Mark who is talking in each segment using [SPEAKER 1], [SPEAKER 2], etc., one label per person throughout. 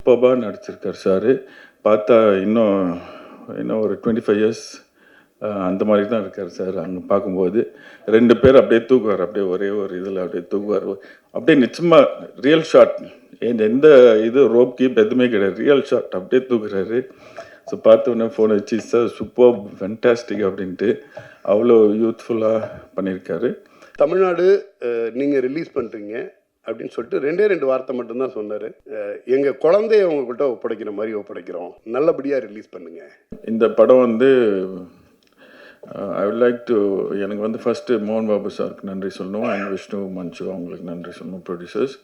[SPEAKER 1] சூப்பராக நடிச்சிருக்கார் சார். பார்த்தா இன்னும் இன்னும் ஒரு 25 இயர்ஸ் அந்த மாதிரி தான் இருக்கார் சார். அங்கே பார்க்கும்போது 2 பேர் அப்படியே தூக்குவார், அப்படியே ஒரே ஒரு இதில் அப்படியே தூக்குவார். அப்படியே நிச்சயமாக ரியல் ஷாட், எந்த இது ரோப் கீப் எதுவுமே கிடையாது, ரியல் ஷாட் அப்படியே தூக்குறாரு. ஸோ பார்த்தோன்னே ஃபோன் வச்சு சார் சூப்பர் ஃபென்டாஸ்டிக் அப்படின்ட்டு அவ்வளோ யூத்ஃபுல்லாக பண்ணியிருக்காரு.
[SPEAKER 2] தமிழ்நாடு நீங்கள் ரிலீஸ் பண்ணுறீங்க அப்படின்னு சொல்லிட்டு 2 வார்த்தை மட்டும்தான் சொன்னார். எங்கள் குழந்தைய உங்கள்கிட்ட ஒப்படைக்கிற மாதிரி ஒப்படைக்கிறோம், நல்லபடியாக ரிலீஸ் பண்ணுங்க.
[SPEAKER 1] இந்த படம் வந்து ஐ வுட் லைக் டு, எனக்கு வந்து ஃபஸ்ட்டு மோகன் பாபு சாருக்கு நன்றி சொல்லணும், அண்ட் விஷ்ணு மஞ்சு அவங்களுக்கு நன்றி சொல்லணும், ப்ரொடியூசர்ஸ்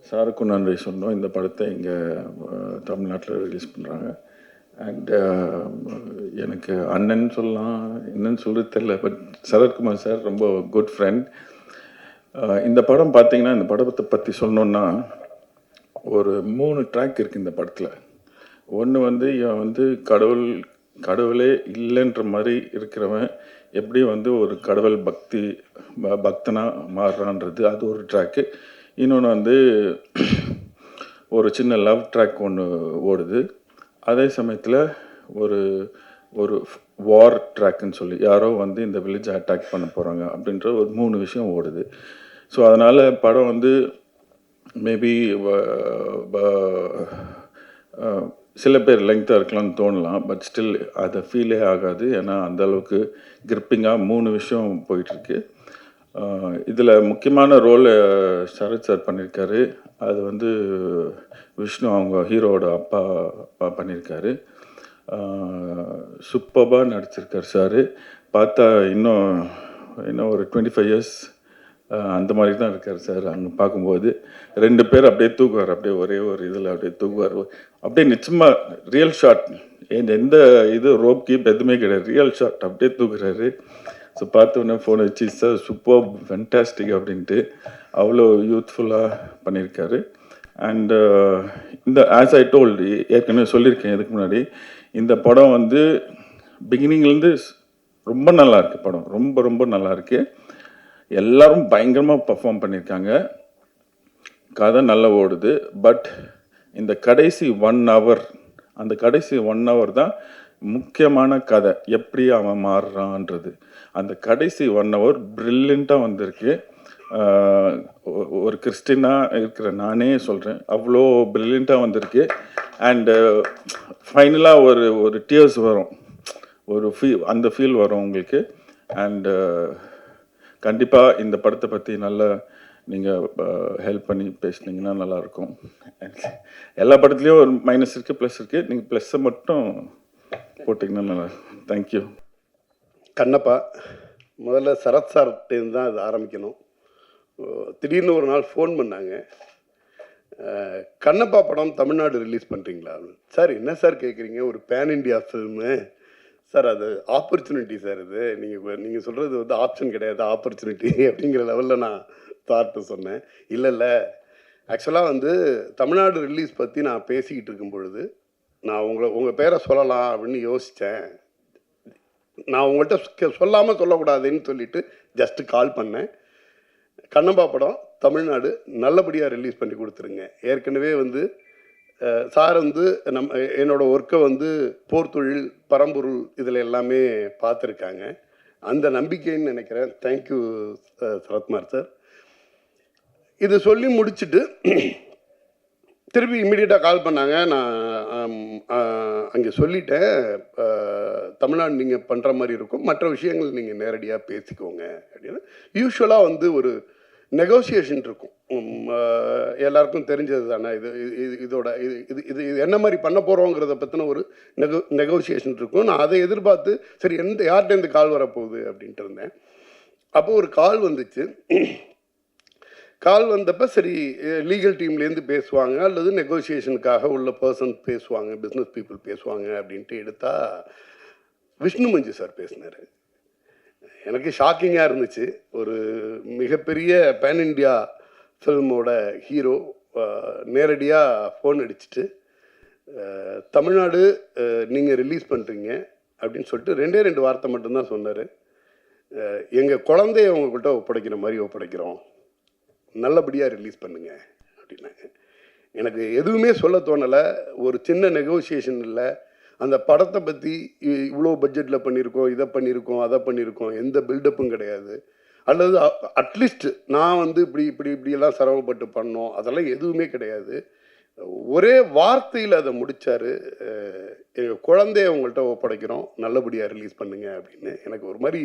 [SPEAKER 1] சாருக்கும் நன்றி சொல்லணும். இந்த படத்தை இங்கே தமிழ்நாட்டில் ரிலீஸ் பண்ணுறாங்க. அண்ட் எனக்கு அண்ணன் சொல்லலாம், என்னன்னு சொல்கிறது தெரியல, பட் சரத்குமார் சார் ரொம்ப குட் ஃப்ரெண்ட். இந்த படம் பார்த்தீங்கன்னா, இந்த படத்தை பற்றி சொல்லணுன்னா ஒரு 3 ட்ராக் இருக்குது இந்த படத்தில். ஒன்று வந்து இவன் வந்து கடவுளே இல்லைன்ற மாதிரி இருக்கிறவன் எப்படி வந்து ஒரு கடவுள் பக்தனாக மாறுறான்றது அது ஒரு ட்ராக்கு. இன்னொன்று வந்து ஒரு சின்ன லவ் ட்ராக் ஒன்று ஓடுது. அதே சமயத்தில் ஒரு ஒரு வார் ட்ராக்குன்னு சொல்லி யாரோ வந்து இந்த வில்லேஜை அட்டாக் பண்ண போகிறாங்க அப்படின்ற ஒரு 3 விஷயம் ஓடுது. ஸோ அதனால் படம் வந்து மேபி சில பேர் லெங்க்த்தாக இருக்கலாம்னு தோணலாம், பட் ஸ்டில் அதை ஃபீலே ஆகாது. ஏன்னா அந்தளவுக்கு கிரிப்பிங்காக 3 விஷயம் போயிட்டுருக்கு. இதில் முக்கியமான ரோல் சரத் சார் பண்ணியிருக்காரு. அது வந்து விஷ்ணு அவங்க ஹீரோவோட அப்பா பண்ணியிருக்காரு. சூப்பராக நடிச்சிருக்கார் சார். பார்த்தா இன்னும் ஒரு 25 இயர்ஸ் அந்த மாதிரி தான் இருக்கார் சார். அங்கே பார்க்கும்போது 2 பேர் அப்படியே தூக்குவார், அப்படியே ஒரே ஒரு இதில் அப்படியே தூக்குவார். அப்படியே நிச்சயமாக ரியல் ஷாட், எந்த இது ரோப் கீப் எதுவுமே கிடையாது, ரியல் ஷாட் அப்படியே தூக்குறாரு. ஸோ பார்த்தோன்னே ஃபோன் வச்சு சார் சூப்பர் ஃபென்டாஸ்டிக் அப்படின்ட்டு அவ்வளோ யூத்ஃபுல்லாக பண்ணியிருக்காரு. அண்டு இந்த ஆஸ் ஐ டோல்டு, ஏற்கனவே சொல்லியிருக்கேன் இதுக்கு முன்னாடி, இந்த படம் வந்து பிகினிங்லேருந்து ரொம்ப நல்லாயிருக்கு. படம் ரொம்ப ரொம்ப நல்லாயிருக்கு. எல்லோரும் பயங்கரமாக பர்ஃபார்ம் பண்ணியிருக்காங்க. கதை நல்லா ஓடுது. பட் இந்த கடைசி 1 hour, அந்த கடைசி 1 hour தான் முக்கியமான கதை, எப்படி அவன் மாறுறான்றது. அந்த கடைசி 1 hour ப்ரில்லியண்ட்டாக வந்திருக்கு. ஒரு கிறிஸ்டினாக இருக்கிற நானே சொல்கிறேன், அவ்வளோ ப்ரில்லியண்ட்டாக வந்திருக்கு. அண்டு ஃபைனலாக ஒரு டியர்ஸ் வரும், ஒரு அந்த ஃபீல் வரும் உங்களுக்கு. அண்டு கண்டிப்பாக இந்த படத்தை பற்றி நல்லா நீங்கள் ஹெல்ப் பண்ணி பேசுனீங்கன்னா நல்லாயிருக்கும். எல்லா படத்துலேயும் ஒரு மைனஸ் இருக்குது, ப்ளஸ் இருக்குது. நீங்கள் ப்ளஸ்ஸை மட்டும் போட்டிங்கன்னா நல்லா. தேங்க்யூ.
[SPEAKER 2] கண்ணப்பா, முதல்ல சரத் சார்ட்டேருந்து தான் இது ஆரம்பிக்கணும். திடீர்னு ஒரு நாள் ஃபோன் பண்ணாங்க, கண்ணப்பா படம் தமிழ்நாடு ரிலீஸ் பண்ணுறீங்களா? சார் என்ன சார் கேட்குறீங்க, ஒரு பேன் இண்டியா ஃபில்மு சார், அது ஆப்பர்ச்சுனிட்டி சார். இது நீங்கள் சொல்கிறது வந்து ஆப்ஷன் கிடையாது, ஆப்பர்ச்சுனிட்டி அப்படிங்கிற லெவலில் நான் தார்ட்டு சொன்னேன். இல்லை ஆக்சுவலாக வந்து தமிழ்நாடு ரிலீஸ் பற்றி நான் பேசிக்கிட்டு இருக்கும் பொழுது நான் உங்கள் பேரை சொல்லலாம் அப்படின்னு யோசித்தேன். நான் உங்கள்கிட்ட சொல்லாமல் சொல்லக்கூடாதுன்னு சொல்லிவிட்டு ஜஸ்ட்டு கால் பண்ணேன். கண்ணப்பா படம் தமிழ்நாடு நல்லபடியாக ரிலீஸ் பண்ணி கொடுத்துருங்க. ஏற்கனவே வந்து சார் வந்து என்னோடய ஒர்க்கை வந்து போர்த்தொழில், பரம்பொருள் இதில் எல்லாமே பார்த்துருக்காங்க. அந்த நம்பிக்கைன்னு நினைக்கிறேன். Thank you Sarathkumar sir. இது சொல்லி முடிச்சுட்டு திருப்பி இம்மிடியட்டாக கால் பண்ணாங்க. நான் அங்கே சொல்லிட்டேன், தமிழ்நாடு நீங்கள் பண்ணுற மாதிரி இருக்கும், மற்ற விஷயங்கள் நீங்கள் நேரடியாக பேசிக்கோங்க அப்படின்னு. யூஸ்வலாக வந்து ஒரு நெகோசியேஷன் இருக்கும், எல்லாருக்கும் தெரிஞ்சது தானே. இதோட இது என்ன மாதிரி பண்ண போகிறோங்கிறத பற்றின ஒரு நெகோசியேஷன் இருக்கும். நான் அதை எதிர்பார்த்து சரி யார்கிட்டேருந்து கால் வரப்போகுது அப்படின்ட்டு இருந்தேன். அப்போது ஒரு கால் வந்துச்சு. கால் வந்தப்போ சரி லீகல் டீம்லேருந்து பேசுவாங்க அல்லது நெகோசியேஷனுக்காக உள்ள பர்சன் பேசுவாங்க, பிஸ்னஸ் பீப்புள் பேசுவாங்க அப்படின்ட்டு எடுத்தால் விஷ்ணு மஞ்சு சார் பேசினார். எனக்கு ஷாக்கிங்காக இருந்துச்சு. ஒரு மிகப்பெரிய பேன் இண்டியா ஃபில்மோட ஹீரோ நேரடியாக ஃபோன் அடிச்சுட்டு தமிழ்நாடு நீங்கள் ரிலீஸ் பண்ணுறீங்க அப்படின்னு சொல்லிட்டு 2 வார்த்தை மட்டும்தான் சொன்னார். எங்கள் குழந்தைய உங்கள்கிட்ட ஒப்படைக்கிற மாதிரி ஒப்படைக்கிறோம், நல்லபடியாக ரிலீஸ் பண்ணுங்க அப்படின்னாங்க. எனக்கு எதுவுமே சொல்ல தோணலை. ஒரு சின்ன நெகோசியேஷன் இல்லை. அந்த படத்தை பற்றி இவ்வளோ பட்ஜெட்டில் பண்ணியிருக்கோம், இதை பண்ணியிருக்கோம், அதை பண்ணியிருக்கோம், எந்த பில்டப்பும் கிடையாது. அல்லது அட்லீஸ்ட் நான் வந்து இப்படியெல்லாம் சிரமப்பட்டு பண்ணோம், அதெல்லாம் எதுவுமே கிடையாது. ஒரே வார்த்தையில் அதை முடித்தார். எங்கள் குழந்தைய உங்கள்கிட்ட ஒப்படைக்கிறோம், நல்லபடியாக ரிலீஸ் பண்ணுங்க அப்படின்னு. எனக்கு ஒரு மாதிரி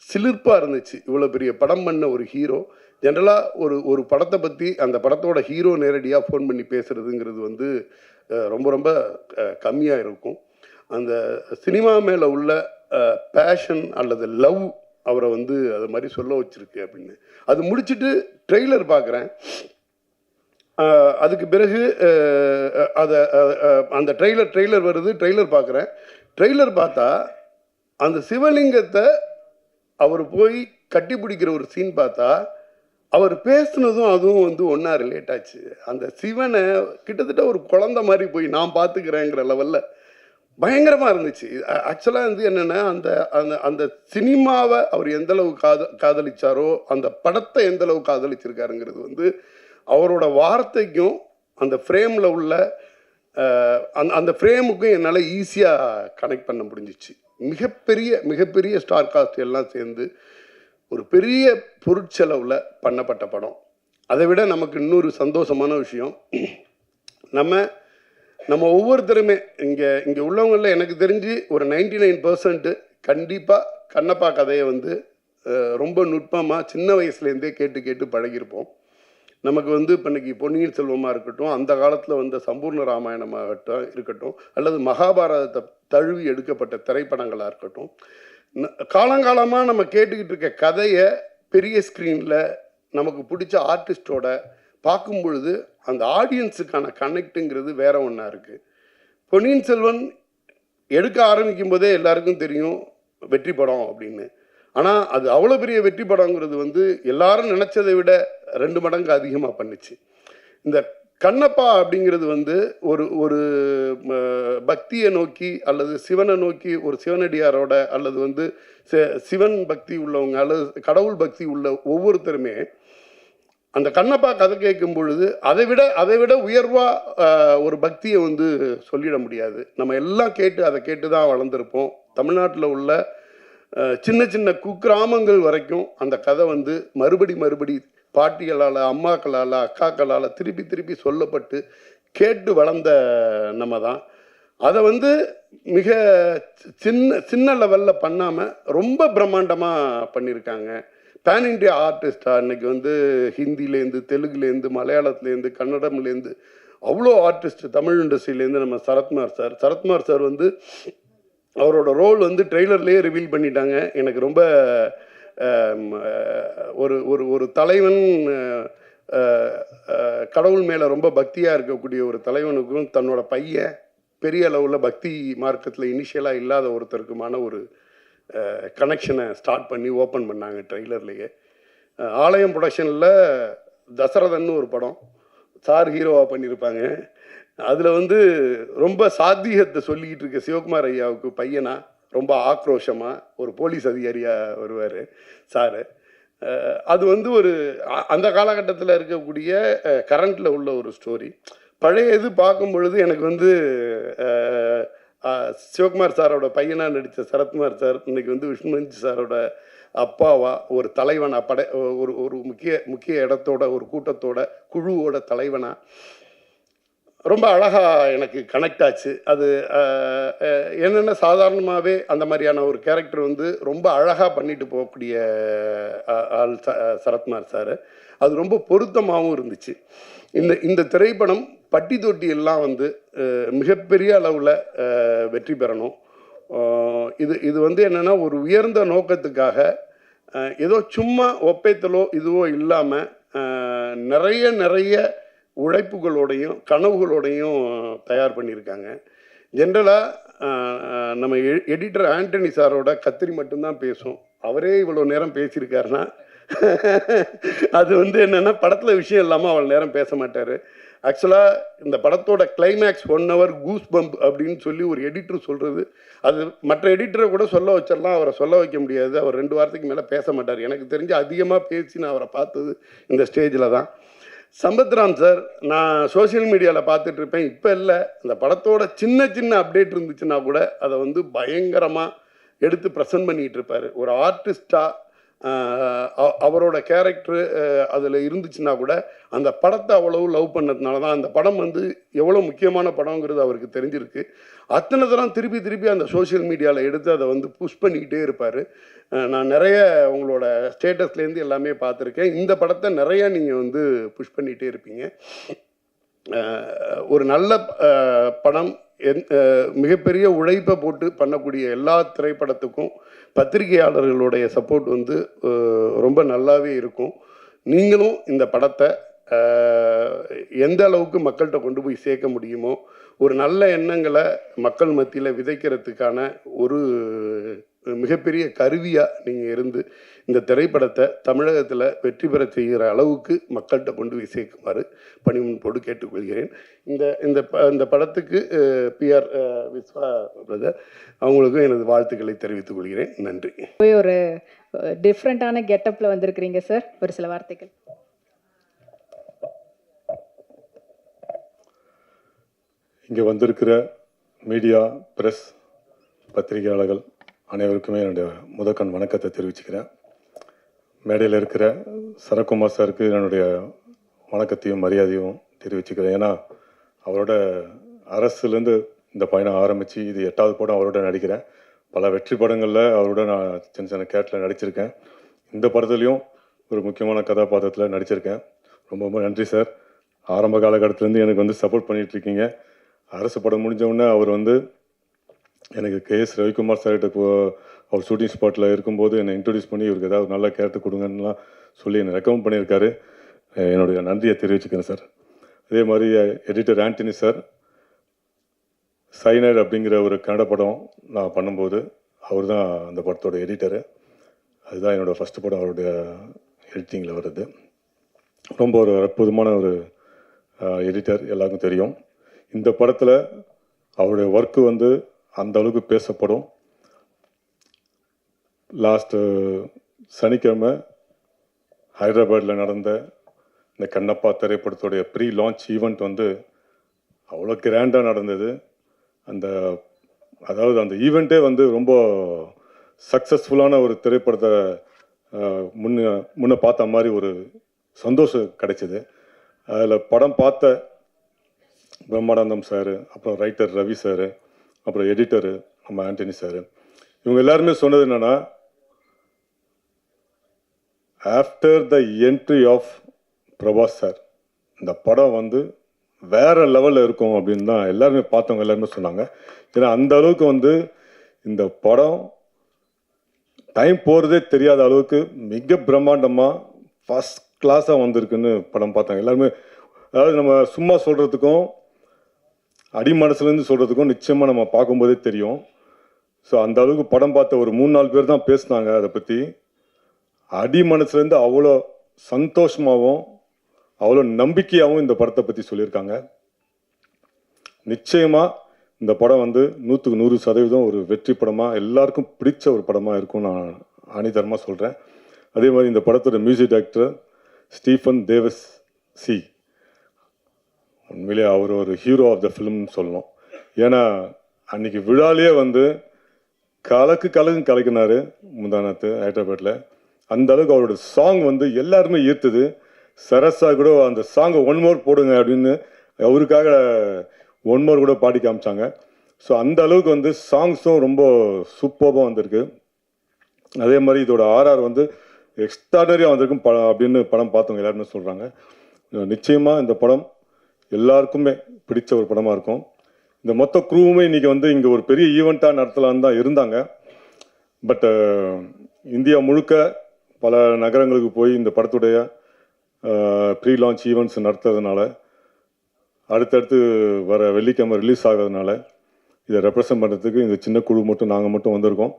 [SPEAKER 2] சிலிர்ப்பாக இருந்துச்சு. இவ்வளோ பெரிய படம் பண்ண ஒரு ஹீரோ ஜென்ரலாக ஒரு படத்தை பற்றி அந்த படத்தோட ஹீரோ நேரடியாக ஃபோன் பண்ணி பேசுகிறதுங்கிறது வந்து ரொம்ப ரொம்ப கம்மியாக இருக்கும். அந்த சினிமா மேலே உள்ள பேஷன் அல்லது லவ் அவரை வந்து அது மாதிரி சொல்ல வச்சிருக்கு அப்படின்னு. அது முடிச்சுட்டு ட்ரெய்லர் பார்க்குறேன். அதுக்கு பிறகு அதை அந்த ட்ரெய்லர் வருது. ட்ரெய்லர் பார்க்குறேன். ட்ரெய்லர் பார்த்தா அந்த சிவலிங்கத்தை அவர் போய் கட்டி பிடிக்கிற ஒரு சீன் பார்த்தா அவர் பேசுனதும் அதுவும் வந்து ஒன்றா ரிலேட் ஆச்சு. அந்த சிவனை கிட்டத்தட்ட ஒரு குழந்தை மாதிரி போய் நான் பார்த்துக்கிறேங்கிற லெவலில் பயங்கரமாக இருந்துச்சு. ஆக்சுவலாக வந்து என்னென்னா அந்த அந்த அந்த சினிமாவை அவர் எந்தளவு காதலிச்சாரோ அந்த படத்தை எந்தளவு காதலிச்சிருக்காருங்கிறது வந்து அவரோட வார்த்தைக்கும் அந்த ஃப்ரேமில் உள்ள அந்த ஃப்ரேமுக்கும் என்னால் ஈஸியாக கனெக்ட் பண்ண முடிஞ்சிச்சு. மிகப்பெரிய ஸ்டார் காஸ்ட் எல்லாம் சேர்ந்து ஒரு பெரிய பொருட்செலவில் பண்ணப்பட்ட படம். அதை விட நமக்கு இன்னொரு சந்தோஷமான விஷயம், நம்ம ஒவ்வொருத்தருமே இங்கே உள்ளவங்களில் எனக்கு தெரிஞ்சு ஒரு 99% கண்டிப்பாக கண்ணப்பா கதையை வந்து ரொம்ப நுட்பமாக சின்ன வயசுலேருந்தே கேட்டு பழகியிருப்போம். நமக்கு வந்து இப்போ இன்றைக்கி பொன்னியின் செல்வமாக இருக்கட்டும், அந்த காலத்தில் வந்த சம்பூர்ண ராமாயணமாகட்டும் இருக்கட்டும், அல்லது மகாபாரதத்தை தழுவி எடுக்கப்பட்ட திரைப்படங்களாக இருக்கட்டும், காலங்காலமாக நம்ம கேட்டுக்கிட்டு இருக்க கதையை பெரிய ஸ்க்ரீனில் நமக்கு பிடிச்ச ஆர்டிஸ்டோட பார்க்கும் பொழுது அந்த ஆடியன்ஸுக்கான கனெக்டுங்கிறது வேற ஒன்றா இருக்குது. பொன்னியின் செல்வன் எடுக்க ஆரம்பிக்கும் போதே எல்லாருக்கும் தெரியும் வெற்றி படம் அப்படின்னு. ஆனால் அது அவ்வளோ பெரிய வெற்றி படங்கிறது வந்து எல்லாரும் நினச்சதை விட 2 மடங்கு அதிகமாக பண்ணிச்சு. இந்த கண்ணப்பா அப்படிங்கிறது வந்து ஒரு பக்தியை நோக்கி அல்லது சிவனை நோக்கி ஒரு சிவனடியாரோட அல்லது வந்து சிவன் பக்தி உள்ளவங்க அல்லது கடவுள் பக்தி உள்ள ஒவ்வொருத்தருமே அந்த கண்ணப்பா கதை கேட்கும் பொழுது அதை விட உயர்வாக ஒரு பக்தியை வந்து சொல்லிட முடியாது. நம்ம எல்லாம் அதை கேட்டு தான் வளர்ந்துருப்போம். தமிழ்நாட்டில் உள்ள சின்ன குக்கிராமங்கள் வரைக்கும் அந்த கதை வந்து மறுபடி பாட்டிகளால், அம்மாக்களால், அக்காக்களால் திருப்பி சொல்லப்பட்டு கேட்டு வளர்ந்த நம்ம தான். அதை வந்து மிக சின்ன லெவலில் பண்ணாமல் ரொம்ப பிரம்மாண்டமாக பண்ணியிருக்காங்க. பேன் இண்டியா ஆர்டிஸ்டாக இன்றைக்கி வந்து ஹிந்திலேருந்து, தெலுங்குலேருந்து, மலையாளத்துலேருந்து, கன்னடம்லேருந்து அவ்வளோ ஆர்டிஸ்ட் தமிழ் இண்டஸ்ட்ரியிலேருந்து நம்ம சரத்குமார் சார் வந்து அவரோட ரோல் வந்து ட்ரெய்லர்லேயே ரிவீல் பண்ணிட்டாங்க. எனக்கு ரொம்ப ஒரு தலைவன், கடவுள் மேலே ரொம்ப பக்தியாக இருக்கக்கூடிய ஒரு தலைவனுக்கும் தன்னோட பையன் பெரிய அளவில் பக்தி மார்க்கத்தில் இனிஷியலாக இல்லாத ஒருத்தருக்குமான ஒரு கனெக்ஷனை ஸ்டார்ட் பண்ணி ஓப்பன் பண்ணாங்க ட்ரெய்லர்லேயே. ஆலயம் ப்ரொடக்ஷனில் தசரதன்னு ஒரு படம் சார் ஹீரோவாக பண்ணியிருப்பாங்க. அதில் வந்து ரொம்ப சாத்தியத்தை சொல்லிக்கிட்டு இருக்க சிவகுமார் ஐயாவுக்கு பையனா ரொம்ப ஆக்ரோஷமாக ஒரு போலீஸ் அதிகாரியாக வருவார் சார். அது வந்து அந்த காலகட்டத்தில் இருக்கக்கூடிய கரண்டில் உள்ள ஒரு ஸ்டோரி. பழைய இது பார்க்கும் பொழுது எனக்கு வந்து சிவகுமார் சாரோட பையனாக நடித்த சரத்குமார் சார் இன்னைக்கு வந்து விஷ்ணுமஞ்சி சாரோட அப்பாவா ஒரு தலைவனா ஒரு முக்கிய இடத்தோட ஒரு கூட்டத்தோட குழுவோட தலைவனா ரொம்ப அழகாக எனக்கு கனெக்ட் ஆச்சு. அது என்னென்ன சாதாரணமாகவே அந்த மாதிரியான ஒரு கேரக்டர் வந்து ரொம்ப அழகாக பண்ணிட்டு போகக்கூடிய ஆள் சரத்குமார் சார். அது ரொம்ப பொருத்தமாகவும் இருந்துச்சு. இந்த திரைப்படம் பட்டி தொட்டி எல்லாம் வந்து மிகப்பெரிய அளவில் வெற்றி பெறணும். இது வந்து என்னென்னா ஒரு உயர்ந்த நோக்கத்துக்காக ஏதோ சும்மா ஒப்பேத்தலோ இதுவோ இல்லாமல் நிறைய உழைப்புகளோடையும் கனவுகளோடையும் தயார் பண்ணியிருக்காங்க. ஜென்ரலாக நம்ம எடிட்டர் ஆண்டனி சாரோட கத்திரி மட்டும்தான் பேசும். அவரே இவ்வளோ நேரம் பேசியிருக்காருன்னா அது வந்து என்னென்னா படத்தில் விஷயம் இல்லாமல் அவ்வளோ நேரம் பேச மாட்டார். ஆக்சுவலாக இந்த படத்தோட கிளைமேக்ஸ் 1 hour கூஸ் பம்ப் அப்படின்னு சொல்லி ஒரு எடிட்டர் சொல்கிறது, அது மற்ற எடிட்டரை கூட சொல்ல வச்சிடலாம், அவரை சொல்ல வைக்க முடியாது. அவர் 2 வாரத்துக்கு மேலே பேச மாட்டார். எனக்கு தெரிஞ்சு அதிகமாக பேசி நான் அவரை பார்த்தது இந்த ஸ்டேஜில் தான். சம்பத்ராம் சார், நான் சோஷியல் மீடியாவில் பார்த்துட்டு இருப்பேன். இப்போ இல்லை, அந்த படத்தோட சின்ன சின்ன அப்டேட் இருந்துச்சுன்னா கூட அதை வந்து பயங்கரமாக எடுத்து ப்ரெசென்ட் பண்ணிகிட்டு இருப்பார். ஒரு ஆர்டிஸ்டாக அவரோட கேரக்டரு அதில் இருந்துச்சுன்னா கூட அந்த படத்தை அவ்வளவு லவ் பண்ணதுனால தான் அந்த படம் வந்து எவ்வளோ முக்கியமான படங்கிறது அவருக்கு தெரிஞ்சிருக்கு. அத்தனை தரம் திருப்பி திருப்பி அந்த சோஷியல் மீடியாவில் எடுத்து அதை வந்து புஷ் பண்ணிக்கிட்டே இருப்பார். நான் நிறைய உங்களோட ஸ்டேட்டஸ்லேருந்து எல்லாமே பார்த்துருக்கேன். இந்த படத்தை நிறையா நீங்கள் வந்து புஷ் பண்ணிகிட்டே இருப்பீங்க. ஒரு நல்ல படம் மிகப்பெரிய உழைப்பை போட்டு பண்ணக்கூடிய எல்லா திரைப்படத்துக்கும் பத்திரிகையாளர்களுடைய சப்போர்ட் வந்து ரொம்ப நல்லாவே இருக்கும். நீங்களும் இந்த படத்தை எந்த அளவுக்கு மக்கள்கிட்ட கொண்டு போய் சேர்க்க முடியுமோ, ஒரு நல்ல எண்ணங்களை மக்கள் மத்தியில் விதைக்கிறதுக்கான ஒரு மிகப்பெரிய கருவியாக நீங்கள் இருந்து இந்த திரைப்படத்தை தமிழகத்தில் வெற்றி பெற செய்கிற அளவுக்கு மக்கள்கிட்ட கொண்டு போய் சேர்க்குமாறு பணிமுன்போடு கேட்டுக்கொள்கிறேன். இந்த படத்துக்கு பிஆர் விஸ்வா பிரதர் அவங்களுக்கும் எனது வாழ்த்துக்களை தெரிவித்துக் கொள்கிறேன். நன்றி.
[SPEAKER 3] ஒரு டிஃப்ரெண்ட்டான கெட்டப்பில் வந்திருக்கிறீங்க சார், ஒரு சில வார்த்தைகள்.
[SPEAKER 4] இங்கே வந்திருக்கிற மீடியா, ப்ரெஸ், பத்திரிகையாளர்கள் அனைவருக்குமே என்னுடைய முதற்கண் வணக்கத்தை தெரிவிச்சுக்கிறேன். மேடையில் இருக்கிற சரத்குமார் சாருக்கு என்னுடைய வணக்கத்தையும் மரியாதையும் தெரிவிச்சுக்கிறேன். ஏன்னா அவரோட அரசுலேருந்து இந்த பயணம் ஆரம்பித்து இது 8வது படம் அவரோட நடிக்கிறேன். பல வெற்றி படங்களில் அவரோட நான் சின்ன சின்ன கேரக்டரில் நடிச்சிருக்கேன். இந்த படத்துலையும் ஒரு முக்கியமான கதாபாத்திரத்தில் நடிச்சிருக்கேன். ரொம்ப ரொம்ப நன்றி சார். ஆரம்ப காலகட்டத்திலேருந்து எனக்கு வந்து சப்போர்ட் பண்ணிகிட்ருக்கீங்க. அரசு படம் முடிஞ்சவுடனே அவர் வந்து எனக்கு KS ரவிக்குமார் சார்கிட்ட அவர் ஷூட்டிங் ஸ்பாட்டில் இருக்கும்போது என்னை இன்ட்ரடியூஸ் பண்ணி இவருக்கு ஏதாவது நல்ல கேரக்டர் கொடுங்கன்னுலாம் சொல்லி என்னை ரெக்கமெண்ட் பண்ணியிருக்காரு. என்னுடைய நன்றியை தெரிவிச்சுக்கிறேன் சார். அதே மாதிரி எடிட்டர் ஆண்டனி சார், சைனைட் அப்படிங்கிற ஒரு கன்னட படம் நான் பண்ணும்போது அவர் தான் அந்த படத்தோட எடிட்டரு. அதுதான் என்னோடய ஃபஸ்ட்டு படம் அவருடைய எடிட்டிங்கில் வருது. ரொம்ப ஒரு அற்புதமான ஒரு எடிட்டர், எல்லாருக்கும் தெரியும். இந்த படத்தில் அவருடைய ஒர்க்கு வந்து அந்த அளவுக்கு பேசப்படும். லாஸ்ட்டு சனிக்கிழமை ஹைதராபாத்தில் நடந்த இந்த கண்ணப்பா திரைப்படத்துடைய ப்ரீ லான்ச் ஈவெண்ட் வந்து அவ்வளோ கிராண்டாக நடந்தது. அதாவது அந்த ஈவெண்ட்டே வந்து ரொம்ப சக்ஸஸ்ஃபுல்லான ஒரு திரைப்படத்தை முன்ன பார்த்த மாதிரி ஒரு சந்தோஷம் கிடைச்சிது. அதில் படம் பார்த்த பிரம்மானந்தம் சார், அப்புறம் ரைட்டர் ரவி சார், அப்புறம் எடிட்டரு நம்ம ஆண்டனி சார், இவங்க எல்லாருமே சொன்னது என்னென்னா, after the entry of Prabhas sir இந்த படம் வந்து வேறு லெவலில் இருக்கும் அப்படின்னு தான் எல்லாருமே பார்த்தவங்க எல்லாருமே சொன்னாங்க. ஏன்னா அந்த அளவுக்கு வந்து இந்த படம் டைம் போகிறதே தெரியாத அளவுக்கு மிக பிரம்மாண்டமாக ஃபஸ்ட் கிளாஸாக வந்திருக்குன்னு படம் பார்த்தாங்க எல்லாருமே. அதாவது நம்ம சும்மா சொல்கிறதுக்கும் அடி மனசுலேருந்து சொல்கிறதுக்கும் நிச்சயமாக நம்ம பார்க்கும்போதே தெரியும். ஸோ அந்த அளவுக்கு படம் பார்த்த ஒரு 3-4 பேர் தான் பேசினாங்க அதை பற்றி. அடி மனசுலேருந்து அவ்வளோ சந்தோஷமாகவும் அவ்வளோ நம்பிக்கையாகவும் இந்த படத்தை பற்றி சொல்லியிருக்காங்க. நிச்சயமாக இந்த படம் வந்து 100க்கு 100% ஒரு வெற்றி படமாக எல்லாருக்கும் பிடிச்ச ஒரு படமாக இருக்கும்னு நான் ஆணித்தரமாக சொல்கிறேன். அதே மாதிரி இந்த படத்தோட மியூசிக் டைரக்டர் ஸ்டீஃபன் தேவஸ் சி, உண்மையிலே அவர் ஒரு ஹீரோ ஆஃப் த ஃபிலிம்னு சொல்லணும். ஏன்னா அன்றைக்கி விழாலேயே வந்து கலக்கினார் முந்தானத்து ஹைதராபாத்தில். அந்த அளவுக்கு அவரோட சாங் வந்து எல்லாருமே ஈர்த்துது. சரஸா கூட அந்த சாங்கை 1 more போடுங்க அப்படின்னு அவருக்காக 1 more கூட பாடி காமிச்சாங்க. ஸோ அந்த அளவுக்கு வந்து சாங்ஸும் ரொம்ப சூப்பராக வந்திருக்கு. அதே மாதிரி இதோட RR வந்து எக்ஸ்ட்ராடனரியாக வந்திருக்கும் அப்படின்னு படம் பார்த்தவங்க எல்லாருமே சொல்கிறாங்க. நிச்சயமாக இந்த படம் எல்லாருக்குமே பிடிச்ச ஒரு படமாக இருக்கும். இந்த மொத்த குரூவுமே இன்றைக்கி வந்து இங்கே ஒரு பெரிய ஈவெண்ட்டாக நடத்தலான்னு தான் இருந்தாங்க. பட் இந்தியா முழுக்க பல நகரங்களுக்கு போய் இந்த படத்துடைய ப்ரீ லான்ச் ஈவெண்ட்ஸ் நடத்துறதுனால, அடுத்தடுத்து வர வெள்ளிக்கிழமை ரிலீஸ் ஆகிறதுனால இதை ரெப்ரசன்ட் பண்ணுறதுக்கு இந்த சின்ன குழு மட்டும் நாங்கள் மட்டும் வந்திருக்கோம்.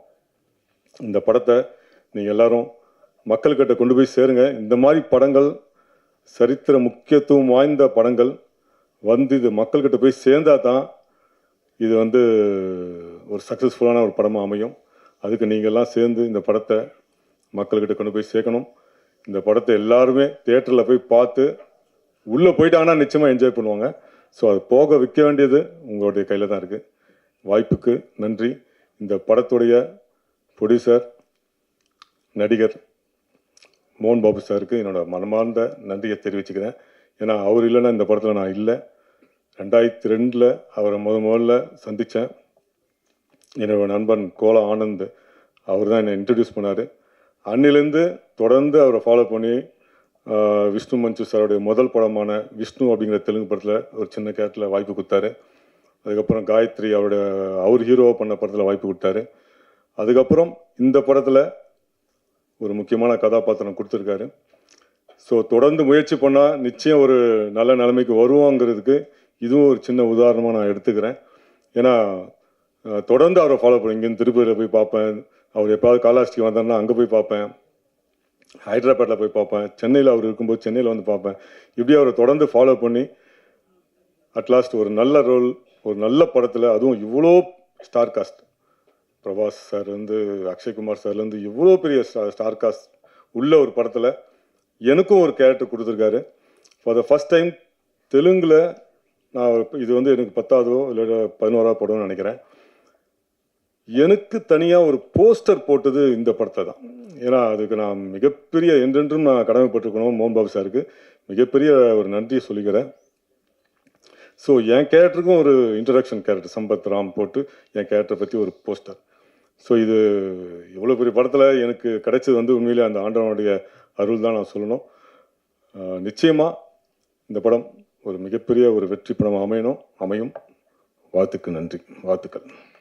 [SPEAKER 4] இந்த படத்தை நீங்கள் எல்லோரும் மக்கள்கிட்ட கொண்டு போய் சேருங்க. இந்த மாதிரி படங்கள், சரித்திர முக்கியத்துவம் வாய்ந்த படங்கள் வந்து இது மக்கள்கிட்ட போய் சேர்ந்தால் தான் இது வந்து ஒரு சக்ஸஸ்ஃபுல்லான ஒரு படமாக அமையும். அதுக்கு நீங்கள்லாம் சேர்ந்து இந்த படத்தை மக்கள்கிட்ட கொண்டு போய் சேர்க்கணும். இந்த படத்தை எல்லாருமே தியேட்டரில் போய் பார்த்து உள்ளே போயிட்டாங்கன்னா நிச்சயமாக என்ஜாய் பண்ணுவாங்க. ஸோ அது போக விற்க வேண்டியது உங்களுடைய கையில் தான் இருக்குது. வாய்ப்புக்கு நன்றி. இந்த படத்துடைய ப்ரொடியூசர், நடிகர் மோகன் பாபு சாருக்கு என்னோட மனமார்ந்த நன்றியை தெரிவிச்சுக்கிறேன். ஏன்னா அவர் இல்லைன்னா இந்த படத்தில் நான் இல்லை. 2002 அவரை முதல்ல சந்தித்தேன். என்னோட நண்பன் கோலா ஆனந்த் அவர் தான் என்னை இன்ட்ரடியூஸ் பண்ணார். அன்னிலேருந்து தொடர்ந்து அவரை ஃபாலோ பண்ணி விஷ்ணு மஞ்சு சாருடைய முதல் படமான விஷ்ணு அப்படிங்கிற தெலுங்கு படத்தில் ஒரு சின்ன கேரக்டரில் வாய்ப்பு கொடுத்தாரு. அதுக்கப்புறம் காயத்ரி அவர் ஹீரோவாக பண்ண படத்தில் வாய்ப்பு கொடுத்தாரு. அதுக்கப்புறம் இந்த படத்தில் ஒரு முக்கியமான கதாபாத்திரம் கொடுத்துருக்காரு. ஸோ தொடர்ந்து முயற்சி பண்ணால் நிச்சயம் ஒரு நல்ல நிலைமைக்கு வருவோங்கிறதுக்கு இதுவும் ஒரு சின்ன உதாரணமாக நான் எடுத்துக்கிறேன். ஏன்னா தொடர்ந்து அவரை ஃபாலோ பண்ணி இங்கேருந்து திருப்பதியில் போய் பார்ப்பேன். அவர் எப்பாவது காலாஸ்டிக்கு வந்தாருன்னா அங்கே போய் பார்ப்பேன். ஹைதராபாத்தில் போய் பார்ப்பேன். சென்னையில் அவர் இருக்கும்போது சென்னையில் வந்து பார்ப்பேன். இப்படி அவரை தொடர்ந்து ஃபாலோ பண்ணி அட்லாஸ்ட் ஒரு நல்ல ரோல், ஒரு நல்ல படத்தில், அதுவும் இவ்வளோ ஸ்டார் காஸ்ட், பிரபாஸ் சார்லேருந்து அக்ஷய்குமார் சார்லேருந்து இவ்வளோ பெரிய ஸ்டார் காஸ்ட் உள்ள ஒரு படத்தில் எனக்கும் ஒரு கேரக்டர் கொடுத்துருக்காரு. ஃபார் த ஃபஸ்ட் டைம் தெலுங்கில் நான் இது வந்து எனக்கு 10ஆவதோ இல்லை 11ஆவது படம்னு நினைக்கிறேன். எனக்கு தனியாக ஒரு போஸ்டர் போட்டது இந்த படத்தை தான். ஏன்னா அதுக்கு நான் மிகப்பெரிய என்றென்றும் நான் கடமைப்பட்டிருக்கணும். மோகன் பாபு சாருக்கு மிகப்பெரிய ஒரு நன்றியை சொல்லிக்கிறேன். ஸோ என் கேரக்டருக்கும் ஒரு இன்ட்ரடக்ஷன் கேரக்டர் சம்பத் ராம் போட்டு என் கேரக்டரை பற்றி ஒரு போஸ்டர். ஸோ இது இவ்வளோ பெரிய படத்தில் எனக்கு கிடைச்சது வந்து உண்மையிலே அந்த ஆண்டவனுடைய அருள் தான் நான் சொல்லணும். நிச்சயமாக இந்த படம் ஒரு மிகப்பெரிய ஒரு வெற்றி படம் அமையும். வாழ்த்துக்கு நன்றி. வாழ்த்துக்கள்.